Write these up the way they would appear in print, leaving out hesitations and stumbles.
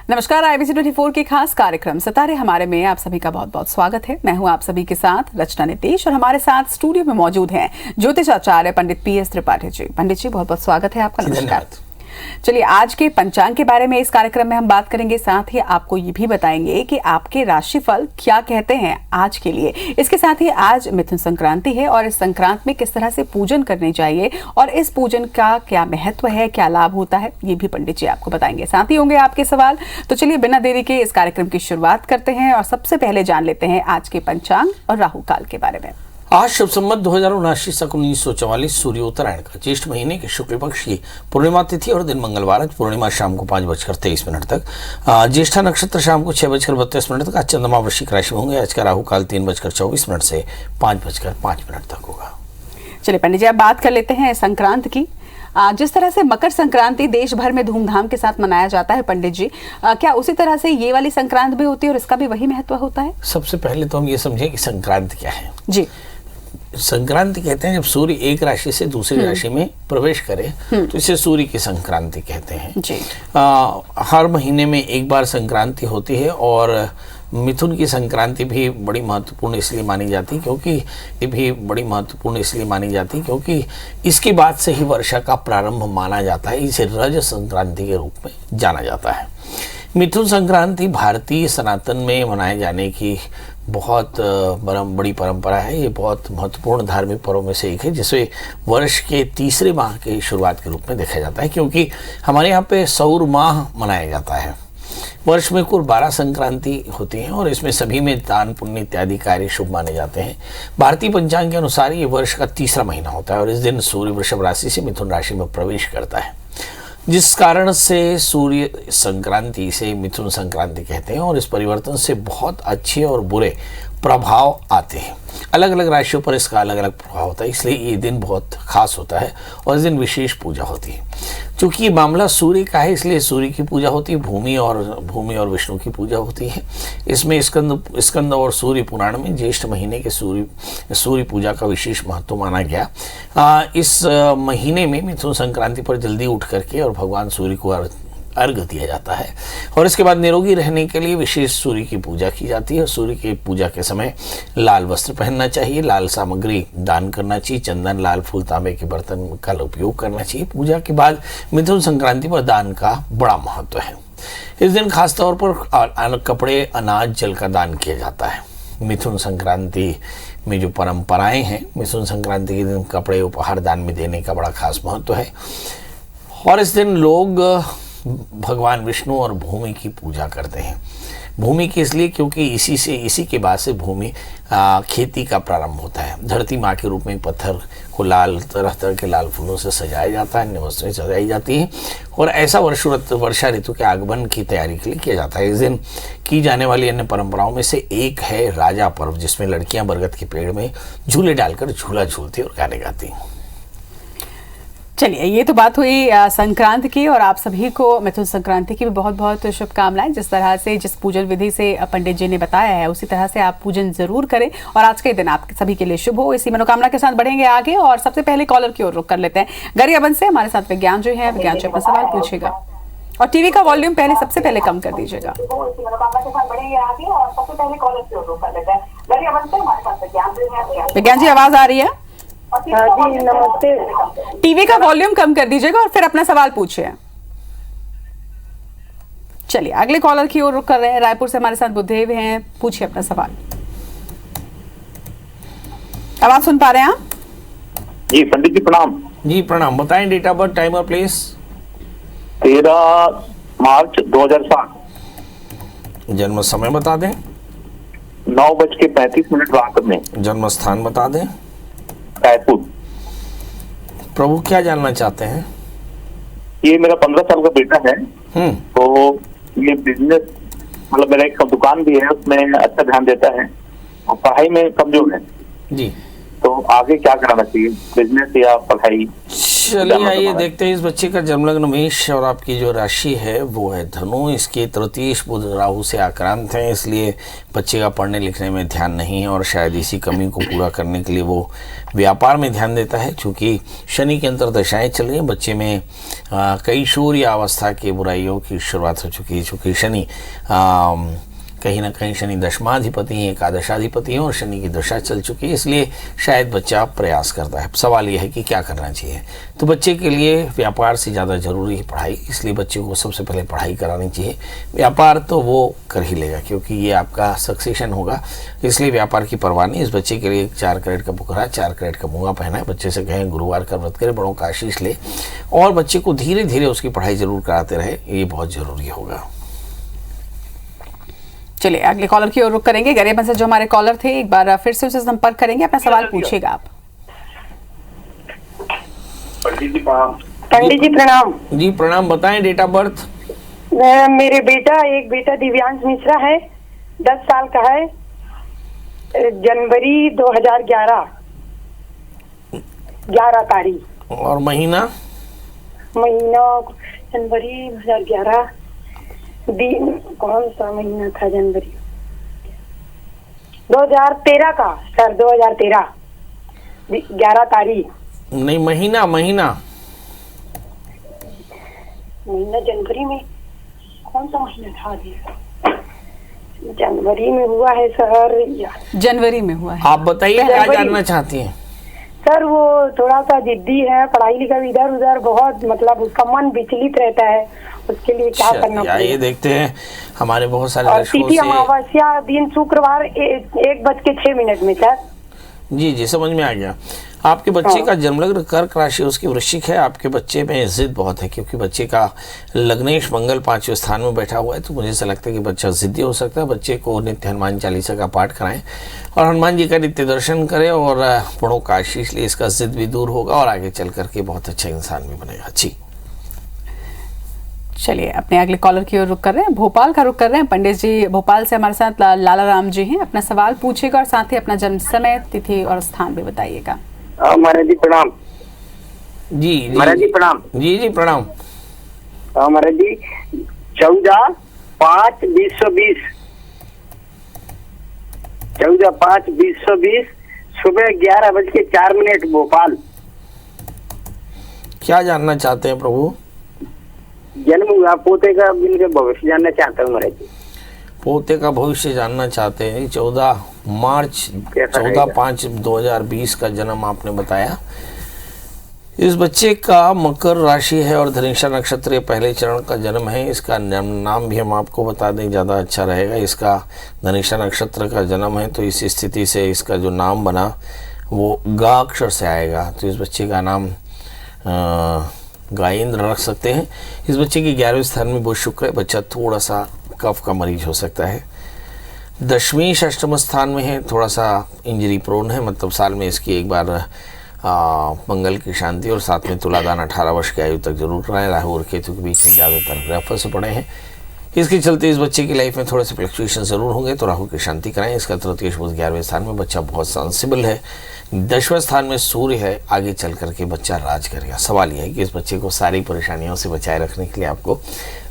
नमस्कार, IBC 24 के खास कार्यक्रम सितारे हमारे में आप सभी का बहुत बहुत स्वागत है। मैं हूं आप सभी के साथ रचना नीतीश और हमारे साथ स्टूडियो में मौजूद हैं ज्योतिष आचार्य पंडित PS त्रिपाठी जी। पंडित जी, बहुत बहुत स्वागत है आपका। नमस्कार। चलिए, आज के पंचांग के बारे में इस कार्यक्रम में हम बात करेंगे, साथ ही आपको ये भी बताएंगे कि आपके राशिफल क्या कहते हैं आज के लिए। इसके साथ ही आज मिथुन संक्रांति है और इस संक्रांति में किस तरह से पूजन करने चाहिए और इस पूजन का क्या महत्व है, क्या लाभ होता है, ये भी पंडित जी आपको बताएंगे। साथ ही होंगे आपके सवाल। तो चलिए बिना देरी के इस कार्यक्रम की शुरुआत करते हैं और सबसे पहले जान लेते हैं आज के पंचांग और राहु काल के बारे में। आज शुभ संवत 2079 शक 1944 सूर्योत्तरायण का ज्येष्ठ महीने के शुक्ल पक्ष की पूर्णिमा तिथि और दिन मंगलवार। आज पूर्णिमा शाम को 5:23 तक, ज्येष्ठा नक्षत्र शाम को 6:32 तक। आज चंद्रमा वृश्चिक राशि में होंगे। आज का राहु काल 3:24 से 5:05 तक होगा। चलिए पंडित जी, अब बात कर लेते हैं संक्रांत की। जिस तरह से मकर संक्रांति देश भर में धूमधाम के साथ मनाया जाता है पंडित जी, क्या उसी तरह से ये वाली संक्रांत भी होती है और इसका भी वही महत्व होता है? सबसे पहले तो हम ये समझें कि संक्रांति क्या है। जी, संक्रांति कहते हैं जब सूर्य एक राशि से दूसरी राशि में प्रवेश करे तो इसे सूर्य की संक्रांति कहते हैं। जी। हर महीने में एक बार संक्रांति होती है और मिथुन की संक्रांति भी बड़ी महत्वपूर्ण इसलिए मानी जाती क्योंकि इसके बाद से ही वर्षा का प्रारंभ माना जाता है। इसे रज संक्रांति के रूप में जाना जाता है। मिथुन संक्रांति भारतीय सनातन में मनाए जाने की बहुत बड़ी परंपरा है। ये बहुत महत्वपूर्ण धार्मिक पर्वों में से एक है जिसे वर्ष के तीसरे माह की शुरुआत के रूप में देखा जाता है, क्योंकि हमारे यहाँ पे सौर माह मनाया जाता है। वर्ष में कुल 12 संक्रांति होती हैं और इसमें सभी में दान पुण्य इत्यादि कार्य शुभ माने जाते हैं। भारतीय पंचांग के अनुसार ये वर्ष का तीसरा महीना होता है और इस दिन सूर्य वृषभ राशि से मिथुन राशि में प्रवेश करता है, जिस कारण से सूर्य संक्रांति से मिथुन संक्रांति कहते हैं। और इस परिवर्तन से बहुत अच्छे और बुरे प्रभाव आते हैं। अलग अलग राशियों पर इसका अलग अलग प्रभाव होता है, इसलिए ये दिन बहुत खास होता है और इस दिन विशेष पूजा होती है। क्योंकि ये मामला सूर्य का है, इसलिए सूर्य की पूजा होती है। भूमि और विष्णु की पूजा होती है। इसमें स्कंद और सूर्य पुराण में ज्येष्ठ महीने के सूर्य पूजा का विशेष महत्व माना गया। इस महीने में मिथुन संक्रांति पर जल्दी उठ करके और भगवान सूर्य को अर्घ दिया जाता है और इसके बाद निरोगी रहने के लिए विशेष सूर्य की पूजा की जाती है। सूर्य की पूजा के समय लाल वस्त्र पहनना चाहिए, लाल सामग्री दान करना चाहिए, चंदन, लाल फूल, तांबे के बर्तन का उपयोग करना चाहिए। पूजा के बाद मिथुन संक्रांति पर दान का बड़ा महत्व है। इस दिन खासतौर पर कपड़े, अनाज, जल का दान किया जाता है। मिथुन संक्रांति में जो परंपराएं हैं, मिथुन संक्रांति के दिन कपड़े उपहार दान में देने का बड़ा खास महत्व है। और इस दिन लोग भगवान विष्णु और भूमि की पूजा करते हैं। भूमि की इसलिए क्योंकि इसी के बाद से भूमि खेती का प्रारंभ होता है। धरती माँ के रूप में पत्थर को तरह तरह के लाल फूलों से सजाया जाता है, अन्य वस्तुएं सजाई जाती हैं और ऐसा वर्षा ऋतु के आगमन की तैयारी के लिए किया जाता है। इस दिन की जाने वाली अन्य परंपराओं में से एक है राजा पर्व, जिसमें लड़कियां बरगद के पेड़ में झूले डालकर झूला झूलती और गाने गाती हैं। चलिए, ये तो बात हुई संक्रांति की और आप सभी को मिथुन संक्रांति की भी बहुत बहुत शुभकामनाएं। जिस तरह से जिस पूजन विधि से पंडित जी ने बताया है उसी तरह से आप पूजन जरूर करें और आज के दिन आप सभी के लिए शुभ हो। इसी मनोकामना के साथ बढ़ेंगे आगे और सबसे पहले कॉलर की ओर रुख कर लेते हैं। गरियाबंद से हमारे साथ विज्ञान जो है, विज्ञान जी अपना सवाल पूछेगा और टीवी का वॉल्यूम सबसे पहले कम कर दीजिएगा। विज्ञान जी, आवाज आ रही है? जी नमस्ते। टीवी का वॉल्यूम कम कर दीजिएगा और फिर अपना सवाल पूछिए। चलिए, अगले कॉलर की ओर रुख कर रहे हैं। रायपुर से हमारे साथ बुद्धदेव हैं, पूछिए अपना सवाल। आवाज सुन पा रहे हैं आप? जी पंडित जी प्रणाम। जी प्रणाम। बताएं डेट ऑफ बर्थ, टाइम और प्लेस। 13 मार्च 2007। जन्म समय बता दें। 9:35 रात में। जन्म स्थान बता दें। रायपुर। प्रभु क्या जानना चाहते हैं? ये मेरा 15 साल का बेटा है। तो ये बिजनेस, मतलब मेरा एक दुकान भी है, उसमें अच्छा ध्यान देता है और पढ़ाई में कमजोर है। जी। तो आगे क्या कराना चाहिए, बिजनेस या पढ़ाई? चलिए आइए देखते हैं इस बच्चे का जन्म लग्न मेष और आपकी जो राशि है वो है धनु। इसके तृतीय बुध राहु से आक्रांत हैं, इसलिए बच्चे का पढ़ने लिखने में ध्यान नहीं है और शायद इसी कमी को पूरा करने के लिए वो व्यापार में ध्यान देता है। चूँकि शनि के अंतर दशाएँ चल रही हैं, बच्चे में कई शूर या अवस्था की बुराइयों की शुरुआत हो चुकी है। चूँकि शनि कहीं ना कहीं शनि दशमाधिपति हैं, एकादशाधिपति हैं और शनि की दशा चल चुकी है, इसलिए शायद बच्चा प्रयास करता है। सवाल यह है कि क्या करना चाहिए। तो बच्चे के लिए व्यापार से ज़्यादा जरूरी है पढ़ाई, इसलिए बच्चे को सबसे पहले पढ़ाई करानी चाहिए। व्यापार तो वो कर ही लेगा क्योंकि ये आपका सक्सेशन होगा, इसलिए व्यापार की परवाह नहीं। इस बच्चे के लिए 4 कैरेट का बुकरा, 4 कैरेट का मूंगा पहना है। बच्चे से कहें गुरुवार का व्रत करे, बड़ों का आशीष ले और बच्चे को धीरे धीरे उसकी पढ़ाई जरूर कराते रहे, ये बहुत ज़रूरी होगा। चलिए अगले कॉलर की ओर रुख करेंगे। गरियाबंद से जो हमारे कॉलर थे, एक बार फिर से उनसे संपर्क करेंगे, अपना सवाल पूछिएगा आप। पंडित जी प्रणाम। जी प्रणाम, बताएं डेट ऑफ बर्थ। मेरे एक बेटा दिव्यांश मिश्रा है, 10 साल का है, जनवरी 2011 11 तारीख। और महीना जनवरी 2011 कौन सा महीना था? जनवरी 2013 का सर, 2013 11 तारीख। नहीं, महीना जनवरी में कौन सा महीना था? जनवरी में हुआ है सर, जनवरी में हुआ है। आप बताइए क्या जानना चाहती हैं? सर वो थोड़ा सा जिद्दी है, पढ़ाई लिखाई इधर उधर बहुत, मतलब उसका मन विचलित रहता है, उसके लिए क्या करना पड़ेगा? ये देखते हैं हमारे बहुत सारे और तिथि अमावस्या दिन शुक्रवार 1:06 में सर। जी समझ में आ गया। आपके बच्चे का जन्म लग्न कर्क राशि, उसकी वृश्चिक है। आपके बच्चे में जिद बहुत है क्योंकि बच्चे का लग्नेश मंगल 5वें स्थान में बैठा हुआ है, तो मुझे ऐसा लगता है कि बच्चा जिद्दी हो सकता है। बच्चे को नित्य हनुमान चालीसा का पाठ कराएं और हनुमान जी का नित्य दर्शन करें और बड़ों का आशीष ले, इसका जिद भी दूर होगा और आगे चल करके बहुत अच्छा इंसान भी बनेगा। जी चलिए अपने अगले कॉलर की ओर रुख कर रहे हैं, भोपाल का रुख कर रहे हैं। पंडित जी भोपाल से हमारे साथ लाला राम जी हैं, अपना सवाल पूछिएगा और साथ ही अपना जन्म समय, तिथि और स्थान भी बताइएगा। महाराज जी प्रणाम। जी महाराज जी प्रणाम। जी प्रणाम। महाराज जी 14/5/2020 14/5/2020 सुबह 11:04 भोपाल। क्या जानना चाहते हैं प्रभु? जन्म हुआ पोते का, इनका भविष्य जानना चाहता हूँ महाराज जी। पोते का भविष्य जानना चाहते हैं। 14/5/2020 का जन्म आपने बताया। इस बच्चे का मकर राशि है और धनिष्ठा नक्षत्र पहले चरण का जन्म है। इसका नाम भी हम आपको बता दें, ज़्यादा अच्छा रहेगा। इसका धनिष्ठा नक्षत्र का जन्म है, तो इस स्थिति से इसका जो नाम बना वो गा अक्षर से आएगा, तो इस बच्चे का नाम गायेंद्र रख सकते हैं। इस बच्चे के 11वें स्थान में बुध शुक्र है। बच्चा थोड़ा सा कफ का मरीज हो सकता है। 10वीं षष्ठम स्थान में है, थोड़ा सा इंजरी प्रोन है, मतलब साल में इसकी एक बार मंगल की शांति और साथ में तुलादान 18 वर्ष की आयु तक जरूर कराएं। राहु और केतु के बीच में ज़्यादातर ग्रह फंसे पड़े हैं, इसके चलते इस बच्चे की लाइफ में थोड़े से फ्लक्चुएशन जरूर होंगे, तो राहु की शांति कराएं। इसका तृतीय बुध 11वें स्थान में, बच्चा बहुत सेंसिबल है। 10वें स्थान में सूर्य है, आगे चल करके बच्चा राज करेगा। सवाल यह है कि इस बच्चे को सारी परेशानियों से बचाए रखने के लिए आपको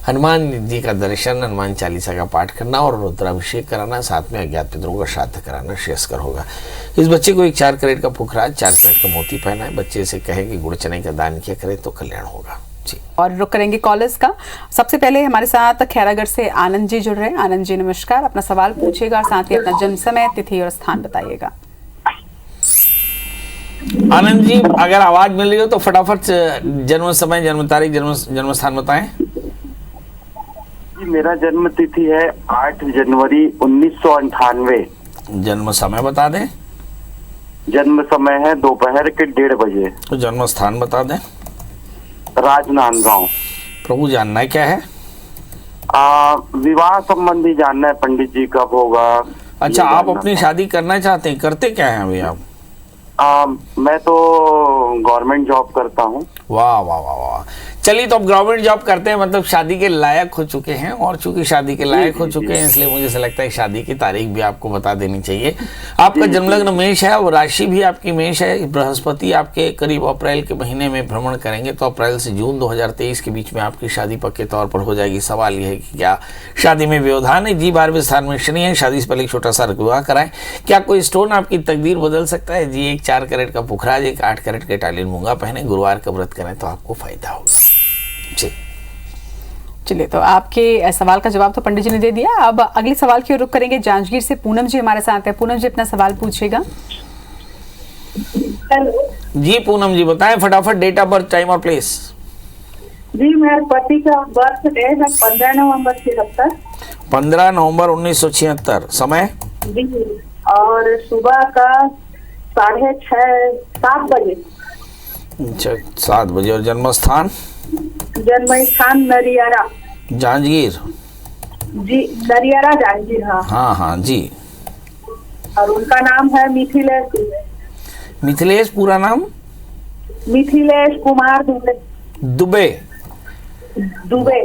हनुमान जी का दर्शन, हनुमान चालीसा का पाठ करना और रुद्राभिषेक कराना, साथ में अज्ञात पितरों का श्राद्ध कराना श्रेयस्कर होगा। इस बच्चे को एक 4 कैरेट का पुखराज, 4 कैरेट का मोती पहना है। बच्चे से कहे कि गुड़ चने का दान किया करे तो कल्याण होगा। जी और रुक करेंगे कॉलर्स का। सबसे पहले हमारे साथ खैरागढ़ से आनंद जी जुड़ रहे हैं। आनंद जी नमस्कार, अपना सवाल पूछिएगा और साथ ही अपना जन्म समय, तिथि और स्थान बताइएगा। आनंद जी अगर आवाज मिल रही हो तो फटाफट जन्म समय, जन्म तारीख, जन्म स्थान बताएं। जी मेरा जन्म तिथि है 8 जनवरी 1998। जन्म समय बता दें। जन्म समय है दोपहर के 1:30 बजे। तो जन्म स्थान बता दें। राजनांदगांव। प्रभु जानना है क्या है? विवाह संबंधी जानना है पंडित जी, कब होगा। अच्छा, आप अपनी शादी करना चाहते हैं, करते क्या हैं अभी आप? मैं तो गवर्नमेंट जॉब करता हूँ। वाह वाह वाह वाह। चलिए, तो अब गवर्नमेंट जॉब करते हैं, मतलब शादी के लायक हो चुके हैं, और चूंकि शादी के लायक हो चुके हैं इसलिए मुझे ऐसा लगता है शादी की तारीख भी आपको बता देनी चाहिए। आपका जन्मलग्न मेष है और राशि भी आपकी मेष है। बृहस्पति आपके करीब अप्रैल के महीने में भ्रमण करेंगे, तो अप्रैल से जून 2023 के बीच में आपकी शादी पक्के तौर पर हो जाएगी। सवाल यह है कि क्या शादी में व्यवधान है? जी, 12वें स्थान में शनि है। शादी से पहले एक छोटा सा विवाह कराएं। क्या कोई स्टोन आपकी तकदीर बदल सकता है? जी, एक 4 कैरेट का पुखराज, एक 8 कैरेट के टालिन मूंगा पहने, गुरुवार का व्रत करें तो आपको फायदा होगा जी। चलिए, तो आपके सवाल का जवाब तो पंडित जी ने दे दिया। अब अगले सवाल की ओर रुख करेंगे। जांजगीर से पूनम जी हमारे साथ है। पूनम जी, अपना सवाल पूछिएगा। हेलो जी पूनम जी, बताएं फटाफट डेट ऑफ बर्थ, टाइम और प्लेस। जी, मेरे पति का बर्थ डे है 15 नवंबर 1976। 15 नवंबर 1976। समय? जी, और सुबह का 7 बजे। अच्छा, 7 बजे। और जन्म स्थान? जन्म स्थान नरियारा। जांजगीर? जी, नरियारा जांजगीर। हाँ हाँ हाँ जी। और उनका नाम है मिथिलेश। मिथिलेश, पूरा नाम? मिथिलेश कुमार दुबे। दुबे।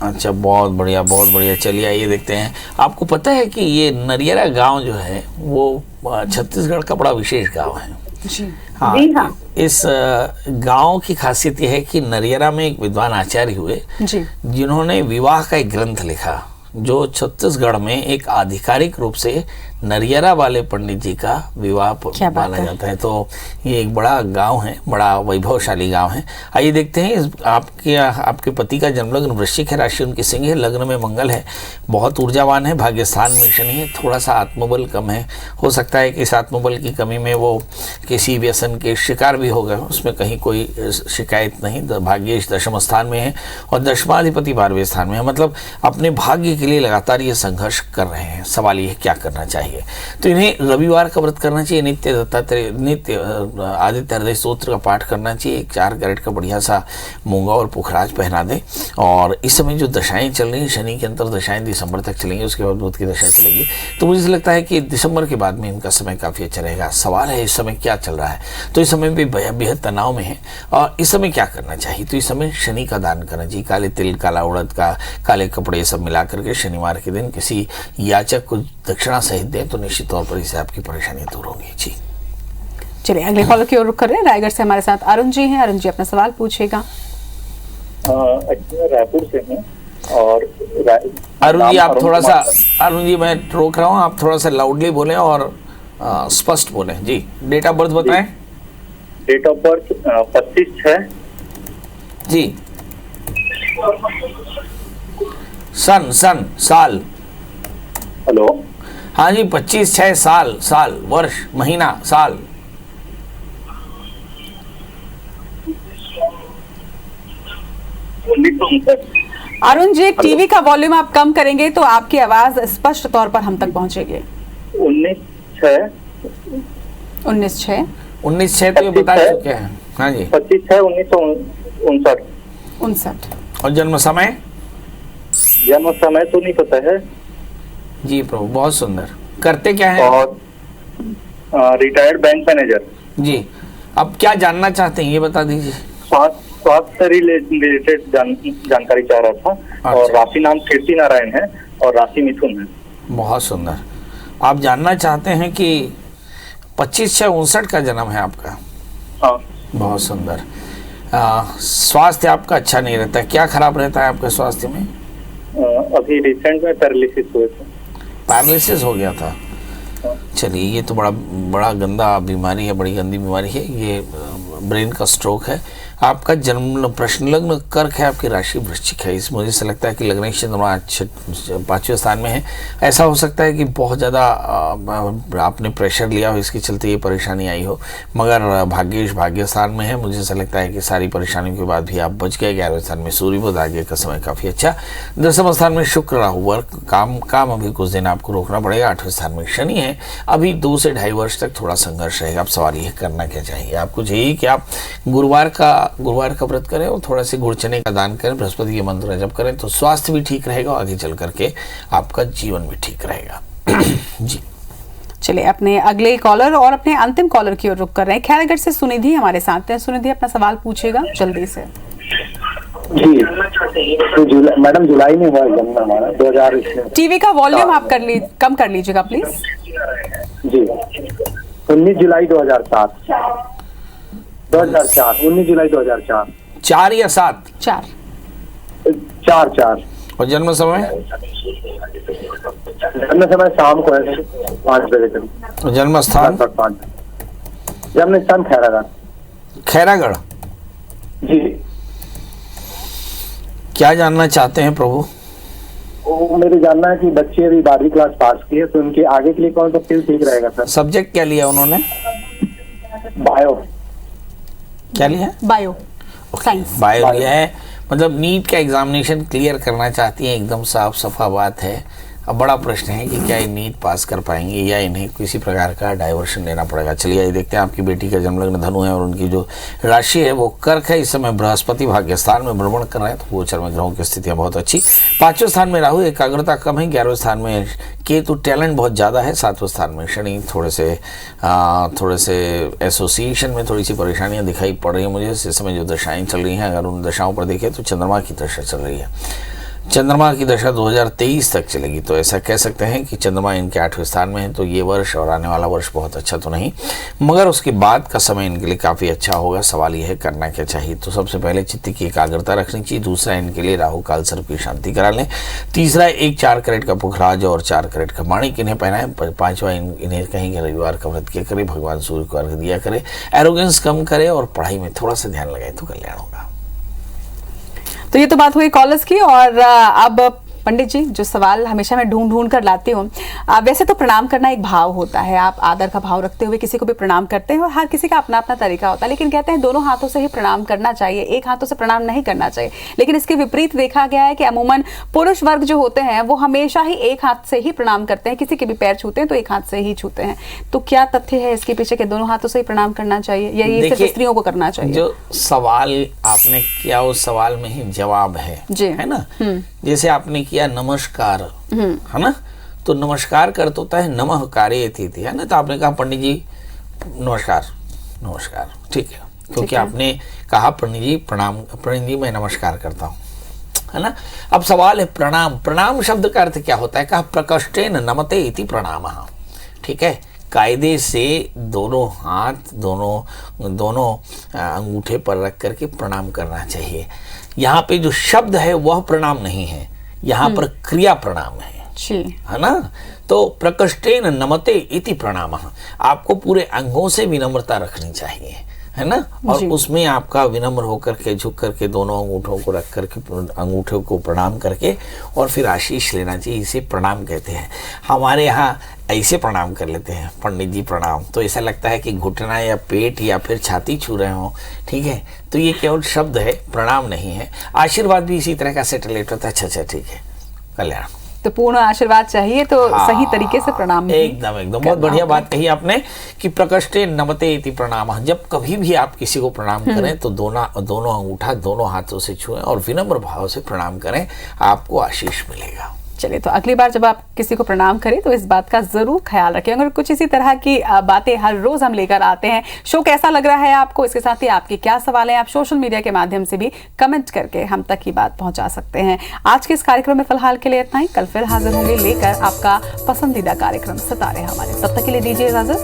अच्छा, बहुत बढ़िया बहुत बढ़िया। चलिए आइए देखते हैं। आपको पता है कि ये नरियारा गांव जो है वो छत्तीसगढ़ का बड़ा विशेष गांव है जी। हाँ, जी हाँ। इस गांव की खासियत यह है कि नरियारा में एक विद्वान आचार्य हुए जी। जिन्होंने विवाह का एक ग्रंथ लिखा, जो छत्तीसगढ़ में एक आधिकारिक रूप से नरियारा वाले पंडित जी का विवाह माना जाता है। तो ये एक बड़ा गांव है, बड़ा वैभवशाली गांव है। आइए देखते हैं। आपके पति का जन्मलग्न वृश्चिक है, राशि उनकी सिंह है, लग्न में मंगल है, बहुत ऊर्जावान है, भाग्य स्थान में शनि है, थोड़ा सा आत्मबल कम है। हो सकता है कि इस आत्मबल की कमी में वो किसी व्यसन के शिकार भी हो गए, उसमें कहीं कोई शिकायत नहीं। भाग्य दशम स्थान में है और दशमाधिपति 12वें स्थान में है, मतलब अपने भाग्य के लिए लगातार ये संघर्ष कर रहे हैं। सवाल ये क्या करना चाहिए? तो इन्हें रविवार का व्रत करना चाहिए, नित्य आदित्य हृदय स्तोत्र का पाठ करना चाहिए, एक 4 कैरेट का बढ़िया सा मूंगा और पुखराज पहना दें। और इस समय जो दशाएं चल रही हैं, शनि के अंतर दशाएं दिसंबर तक चलेंगी, उसके बाद बुध की दशा चलेगी, तो मुझे लगता है कि दिसंबर के बाद में इनका समय काफ़ी अच्छा रहेगा। सवाल है इस समय क्या चल रहा है? तो इस समय भी बेहद तनाव में है और इस समय क्या करना चाहिए? तो इस समय शनि का दान करना चाहिए। काले तिल, काला उड़द का, काले कपड़े सब मिला करके शनिवार के दिन किसी याचक को दक्षिणा सहित दें, तो निश्चित तौर पर इससे आपकी परेशानी दूर होगी जी। चलिए, अगले कॉलर की ओर रुख कर रहे हैं। रायगढ़ से हमारे साथ अरुण जी हैं। अरुण जी, अपना सवाल पूछिएगा। रायपुर से हैं और अरुण जी आप थोड़ा सा, अरुण जी मैं रोक रहा हूँ, आप थोड़ा सा लाउडली बोलें और स्पष्ट बोलें जी। डेट ऑफ बर्थ बताएं। डेट ऑफ बर्थ 25/6 जी। साल। हेलो, हाँ जी, 25/6 साल, वर्ष, महीना, साल। अरुण जी, एक टीवी का वॉल्यूम आप कम करेंगे तो आपकी आवाज स्पष्ट तौर पर हम तक पहुंचेगी। 19/6 19/6 तो ये बता चुके हैं। हाँ जी, 25/6/1959। और जन्म समय? जन्म समय तो नहीं पता है जी प्रभु, बहुत सुंदर। करते क्या है? और रिटायर्ड बैंक मैनेजर जी। अब क्या जानना चाहते हैं ये बता दीजिए। स्वास्थ्य रिलेटेड जानकारी चाह रहा था। अच्छा। और राशि नाम कीर्ति नारायण है और राशि मिथुन है। बहुत सुंदर। आप जानना चाहते हैं कि 25/6/59 का जन्म है आपका? हाँ। बहुत सुंदर। स्वास्थ्य आपका अच्छा नहीं रहता है, क्या खराब रहता है आपके स्वास्थ्य में? अभी रिसेंट में पैरालिसिस हुए थे। पैरालिसिस हो गया था? चलिए, ये तो बड़ा गंदा बीमारी है, बड़ी गंदी बीमारी है ये। ब्रेन का स्ट्रोक है। आपका जन्म प्रश्न लग्न कर्क है, आपकी राशि वृश्चिक है। इस मुझे से लगता है कि लग्न चंद्रमा 5वें स्थान में है। ऐसा हो सकता है कि बहुत ज़्यादा आपने प्रेशर लिया हो, इसके चलते ये परेशानी आई हो, मगर भाग्य स्थान में है। मुझे ऐसा लगता है कि सारी परेशानियों के बाद भी आप बच गए। 11वें स्थान में सूर्य बुध, आगे का समय काफ़ी अच्छा। 10वें स्थान में शुक्र, राहु, वर्क काम अभी कुछ दिन आपको रोकना पड़ेगा। 8वें स्थान में शनि है। अभी 2 से 2.5 वर्ष तक थोड़ा संघर्ष रहेगा। अब सवाल ये करना क्या चाहिए आपको? चाहिए कि आप गुरुवार का व्रत करें और थोड़ा से गुड़ चने का दान करें, बृहस्पति के मंत्र जप करें, तो स्वास्थ्य भी ठीक रहेगा और आगे चल करके आपका जीवन भी ठीक रहेगा जी। चलिए, अपने अगले कॉलर और अपने अंतिम कॉलर की ओर रुख कर रहे हैं। खैरगढ़ से सुनिधि हमारे साथ हैं। सुनिधि, अपना सवाल पूछेगा जल्दी से। जी तो मैडम जुलाई में हुआ जन्म हमारा 2000। टीवी का वॉल्यूम आप कम कर लीजिएगा प्लीज। जी 19 जुलाई 2007। 19 जुलाई 2004। 4 या 7? 4। और जन्म समय? जन्म समय शाम को है 5 बजे करीब। और जन्म स्थान? जन्म स्थान खैरागढ़। खैरागढ़ जी। क्या जानना चाहते हैं प्रभु? मेरे जानना है कि बच्चे अभी 12वीं क्लास पास की है, तो उनके आगे के लिए कौन सा फील्ड ठीक रहेगा सर? सब्जेक्ट क्या लिया उन्होंने? बायो। क्या लिया? Bio science. बायो लिया है, मतलब नीट का एग्जामिनेशन क्लियर करना चाहती हैं, एकदम साफ सफा बात है। अब बड़ा प्रश्न है कि क्या ये नीट पास कर पाएंगे या इन्हें किसी प्रकार का डाइवर्शन लेना पड़ेगा। चलिए ये देखते हैं। आपकी बेटी का जन्मलग्न धनु है और उनकी जो राशि है वो कर्क है। इस समय बृहस्पति भाग्य स्थान में भ्रमण कर रहे हैं, तो गोचर में ग्रहों की स्थितियां बहुत अच्छी। 5वें स्थान में राहु, एकाग्रता कम है। 11वें स्थान में केतु, टैलेंट बहुत ज़्यादा है। 7वें स्थान में शनि, थोड़े से एसोसिएशन में थोड़ी सी परेशानियां दिखाई पड़ रही है मुझे इस समय जो दशाएं चल रही हैं। अगर उन दशाओं पर देखें तो चंद्रमा की दशा चल रही है। चंद्रमा की दशा 2023 तक चलेगी, तो ऐसा कह सकते हैं कि चंद्रमा इनके 8वें स्थान में है। तो ये वर्ष और आने वाला वर्ष बहुत अच्छा तो नहीं, मगर उसके बाद का समय इनके लिए काफ़ी अच्छा होगा। सवाल यह है करना क्या चाहिए। तो सबसे पहले चित्त की एकाग्रता रखनी चाहिए। दूसरा, इनके लिए राहु काल सर्प की शांति करा लें। तीसरा, एक 4 कैरेट का पुखराज और 4 कैरेट का माणिक इन्हें पहनाएं। 5वां, इन्हें कहीं कि रविवार का व्रत किया करे, भगवान सूर्य को अर्घ दिया करे, एरोगेंस कम करे और पढ़ाई में थोड़ा सा ध्यान लगाए तो कल्याण होगा। तो ये तो बात हुई कॉलर्स की। और अब पंडित जी, जो सवाल हमेशा मैं ढूंढ कर लाती हूँ, वैसे तो प्रणाम करना एक भाव होता है, आप आदर का भाव रखते हुए किसी को भी प्रणाम करते हैं और हर किसी का अपना अपना तरीका होता है, लेकिन कहते हैं दोनों हाथों से ही प्रणाम करना चाहिए, एक हाथों से प्रणाम नहीं करना चाहिए। लेकिन इसके विपरीत देखा गया है कि अमूमन पुरुष वर्ग जो होते हैं वो हमेशा ही एक हाथ से ही प्रणाम करते हैं, किसी के भी पैर छूते हैं तो एक हाथ से ही छूते हैं। तो क्या तथ्य है इसके पीछे कि दोनों हाथों से ही प्रणाम करना चाहिए या ये सिर्फ स्त्रियों को करना चाहिए? जो सवाल आपने किया उस सवाल में ही जवाब है जी, है ना। जैसे आपने किया नमस्कार, है ना, तो नमस्कार कर तो होता है नमः कार्ये, है ना। तो आपने कहा पंडित जी नमस्कार, नमस्कार, ठीक है, क्योंकि आपने कहा पंडित जी प्रणाम, पंडित जी मैं नमस्कार करता हूँ, है ना। अब सवाल है प्रणाम। प्रणाम शब्द का अर्थ क्या होता है? कहा प्रकृष्टेन नमते इति प्रणामः, ठीक है। कायदे से दोनों हाथ दोनों अंगूठे पर रख करके प्रणाम करना चाहिए। यहाँ पे जो शब्द है वह प्रणाम नहीं है, यहाँ पर क्रिया प्रणाम है ना। तो प्रकृष्टेन नमते इति प्रणामः, आपको पूरे अंगों से विनम्रता रखनी चाहिए, है ना। और उसमें आपका विनम्र होकर के झुक करके दोनों अंगूठों को रख करके अंगूठों को प्रणाम करके और फिर आशीष लेना चाहिए। इसे प्रणाम कहते हैं। हमारे यहाँ ऐसे प्रणाम कर लेते हैं, पंडित जी प्रणाम, तो ऐसा लगता है कि घुटना या पेट या फिर छाती छू रहे हो, ठीक है। तो ये केवल शब्द है, प्रणाम नहीं है। आशीर्वाद भी इसी तरह का सेटलेट होता है। अच्छा ठीक है, कल्याण। तो पूर्ण आशीर्वाद चाहिए तो सही तरीके से प्रणाम एकदम बहुत बढ़िया बात कही आपने कि प्रकृष्टे नमते इति प्रणामः। जब कभी भी आप किसी को प्रणाम करें तो दोनों अंगूठा दोनों हाथों से छुएं और विनम्र भाव से प्रणाम करें, आपको आशीष मिलेगा। चलिए, तो अगली बार जब आप किसी को प्रणाम करें तो इस बात का जरूर ख्याल रखें। अगर कुछ इसी तरह की बातें हर रोज हम लेकर आते हैं। शो कैसा लग रहा है आपको, इसके साथ ही आपके क्या सवाल हैं, आप सोशल मीडिया के माध्यम से भी कमेंट करके हम तक की बात पहुंचा सकते हैं। आज के इस कार्यक्रम में फिलहाल के लिए इतना ही। कल फिर हाजिर होंगे लेकर आपका पसंदीदा कार्यक्रम सितारे हमारे। तब तक के लिए दीजिए इजाजत।